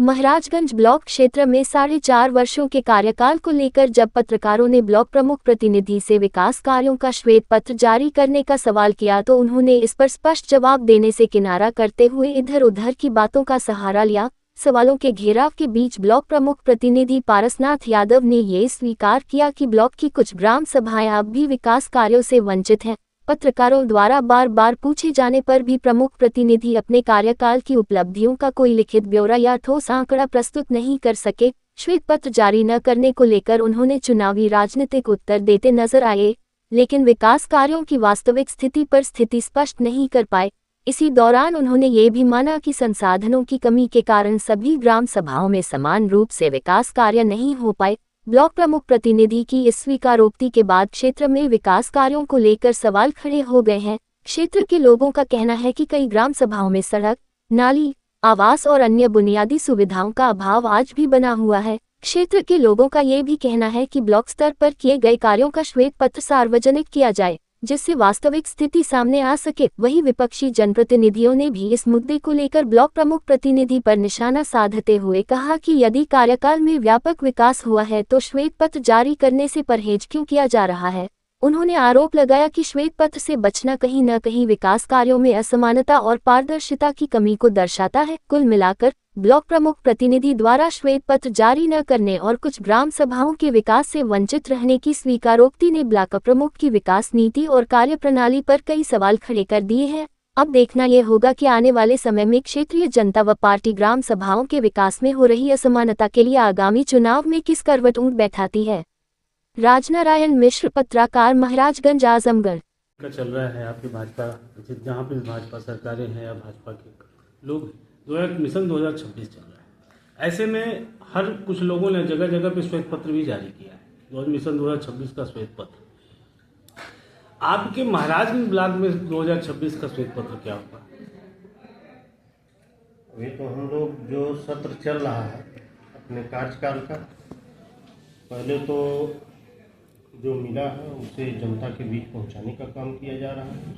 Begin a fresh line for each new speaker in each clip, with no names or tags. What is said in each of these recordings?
Maharajganj block क्षेत्र में 4.5 वर्षों के कार्यकाल को लेकर जब पत्रकारों ने ब्लॉक प्रमुख प्रतिनिधि से विकास कार्यों का श्वेत पत्र जारी करने का सवाल किया तो उन्होंने इस पर स्पष्ट जवाब देने से किनारा करते हुए इधर उधर की बातों का सहारा लिया। सवालों के घेराव के बीच ब्लॉक प्रमुख प्रतिनिधि पारसनाथ यादव ने ये स्वीकार किया कि ब्लॉक की कुछ ग्राम सभाएं अब भी विकास कार्यों से वंचित हैं। पत्रकारों द्वारा बार बार पूछे जाने पर भी प्रमुख प्रतिनिधि अपने कार्यकाल की उपलब्धियों का कोई लिखित ब्यौरा या ठोस आंकड़ा प्रस्तुत नहीं कर सके। श्वेत पत्र जारी न करने को लेकर उन्होंने चुनावी राजनीतिक उत्तर देते नजर आए, लेकिन विकास कार्यों की वास्तविक स्थिति पर स्थिति स्पष्ट नहीं कर पाए। इसी दौरान उन्होंने ये भी माना कि संसाधनों की कमी के कारण सभी ग्राम सभाओं में समान रूप से विकास कार्य नहीं हो पाए। ब्लॉक प्रमुख प्रतिनिधि की इस स्वीकारोक्ति के बाद क्षेत्र में विकास कार्यों को लेकर सवाल खड़े हो गए हैं। क्षेत्र के लोगों का कहना है कि कई ग्राम सभाओं में सड़क, नाली, आवास और अन्य बुनियादी सुविधाओं का अभाव आज भी बना हुआ है। क्षेत्र के लोगों का ये भी कहना है कि ब्लॉक स्तर पर किए गए कार्यों का श्वेत पत्र सार्वजनिक किया जाए, जिससे वास्तविक स्थिति सामने आ सके। वहीं विपक्षी जनप्रतिनिधियों ने भी इस मुद्दे को लेकर ब्लॉक प्रमुख प्रतिनिधि पर निशाना साधते हुए कहा कि यदि कार्यकाल में व्यापक विकास हुआ है तो श्वेत पत्र जारी करने से परहेज क्यों किया जा रहा है। उन्होंने आरोप लगाया कि श्वेत पत्र से बचना कहीं न कहीं विकास कार्यों में असमानता और पारदर्शिता की कमी को दर्शाता है। कुल मिलाकर ब्लॉक प्रमुख प्रतिनिधि द्वारा श्वेत पत्र जारी न करने और कुछ ग्राम सभाओं के विकास से वंचित रहने की स्वीकारोक्ति ने ब्लॉक प्रमुख की विकास नीति और कार्यप्रणाली पर कई सवाल खड़े कर दिए हैं। अब देखना यह होगा कि आने वाले समय में क्षेत्रीय जनता व पार्टी ग्राम सभाओं के विकास में हो रही असमानता के लिए आगामी चुनाव में किस करवट ऊंट बैठाती है। राजनारायण मिश्र, पत्रकार, महाराजगंज, आजमगढ़।
का चल रहा है आपकी भाजपा, जहाँ पे भाजपा सरकारें हैं या भाजपा के लोग मिशन 2026 चल रहा है। ऐसे में हर कुछ लोगों ने जगह जगह पे श्वेत पत्र भी जारी किया है, मिशन 2026 का श्वेत पत्र। आपके महाराजगंज ब्लॉक में 2026 का श्वेत पत्र क्या होगा?
अभी तो हम लोग जो सत्र चल रहा है अपने कार्यकाल का, पहले तो जो मिला है उसे जनता के बीच पहुंचाने का काम किया जा रहा है।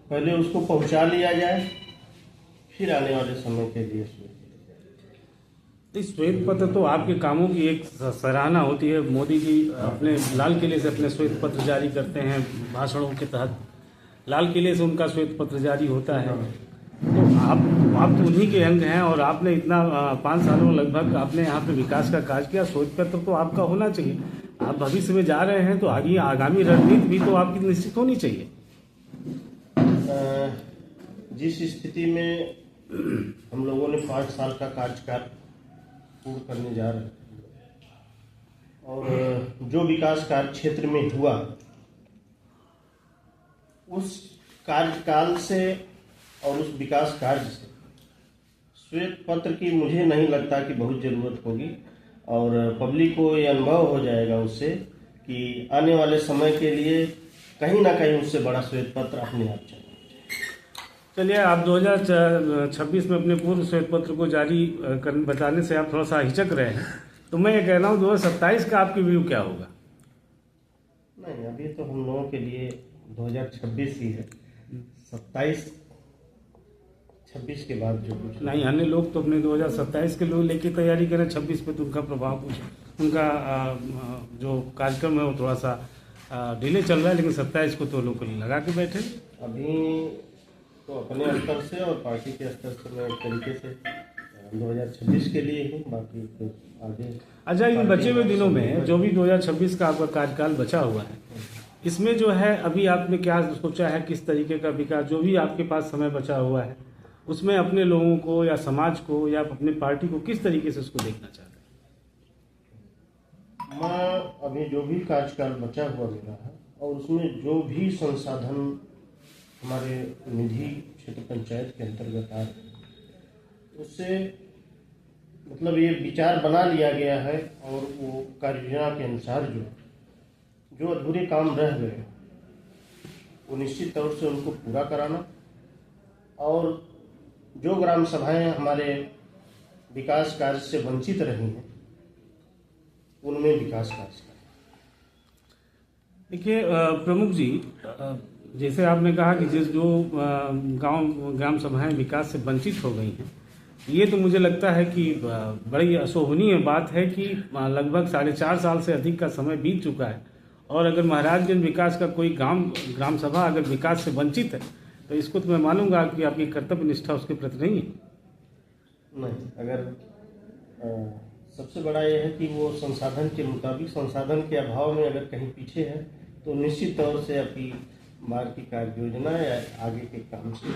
पहले उसको पहुंचा लिया जाए, फिर आने वाले समय के लिए
श्वेत पत्र तो आपके कामों की एक सराहना होती है। मोदी जी अपने लाल किले से अपने श्वेत पत्र जारी करते हैं, भाषणों के तहत लाल किले से उनका श्वेत पत्र जारी होता है। तो आप तो उन्हीं के अंग हैं और आपने इतना 5 सालों लगभग आपने यहाँ पे विकास का कार्य किया। श्वेत पत्र तो आपका होना चाहिए। आप भविष्य में जा रहे हैं तो आगे आगामी रणनीति भी तो आपकी निश्चित होनी चाहिए।
जिस स्थिति में हम लोगों ने 5 साल का कार्यकाल पूर्ण करने जा रहे हैं और जो विकास कार्य क्षेत्र में हुआ उस कार्यकाल से और उस विकास कार्य से श्वेत पत्र की मुझे नहीं लगता कि बहुत ज़रूरत होगी और पब्लिक को ये अनुभव हो जाएगा उससे कि आने वाले समय के लिए कहीं ना कहीं उससे बड़ा श्वेत पत्र अपने आप चाहिए।
चलिए, आप 2026 में अपने पूर्व श्वेत पत्र को जारी बताने से आप थोड़ा सा हिचक रहे हैं, तो मैं ये कह रहा हूँ 2027 का आपकी व्यू क्या होगा?
नहीं, अभी तो हम लोगों के लिए 2026 ही है। 26 के बाद जो कुछ
नहीं, अन्य लोग तो अपने 2027 के लोग लेके तैयारी करें। 26 पे तो उनका प्रभाव, उनका जो कार्यक्रम है वो थोड़ा सा डिले चल रहा है, लेकिन 27 को तो लोग लगा के बैठे।
अभी तो अपने स्तर से और पार्टी के स्तर से मैं एक तरीके से 2026 के लिए हूँ, बाकी तो आगे।
अच्छा, इन बचे हुए दिनों में जो भी 2026 का आपका कार्यकाल बचा हुआ है, इसमें जो है अभी आपने क्या सोचा है, किस तरीके का विकास, जो भी आपके पास समय बचा हुआ है उसमें अपने लोगों को या समाज को या अपने पार्टी को किस तरीके से उसको देखना चाहते हैं?
मैं अभी जो भी कार्यकाल बचा हुआ मेरा है और उसमें जो भी संसाधन हमारे निधि क्षेत्र पंचायत के अंतर्गत आ रहे हैं उससे मतलब ये विचार बना लिया गया है और वो कार्ययोजना के अनुसार जो अधूरे काम रह गए वो निश्चित तौर से उनको पूरा कराना और जो ग्राम सभाएं हमारे विकास कार्य से वंचित रही हैं उनमें विकास कार्य करना।
देखिए प्रमुख जी, जैसे आपने कहा कि जो ग्राम सभाएं विकास से वंचित हो गई हैं, ये तो मुझे लगता है कि बड़ी अशोभनीय बात है कि लगभग 4.5 साल से अधिक का समय बीत चुका है और अगर महाराजगंज विकास का कोई ग्राम सभा अगर विकास से वंचित है तो इसको तो मैं मानूंगा कि आपकी कर्तव्य निष्ठा उसके प्रति नहीं है।
नहीं, अगर सबसे बड़ा यह है कि वो संसाधन के मुताबिक, संसाधन के अभाव में अगर कहीं पीछे है तो निश्चित तौर से आपकी मार्ग की कार्य योजना या आगे के काम से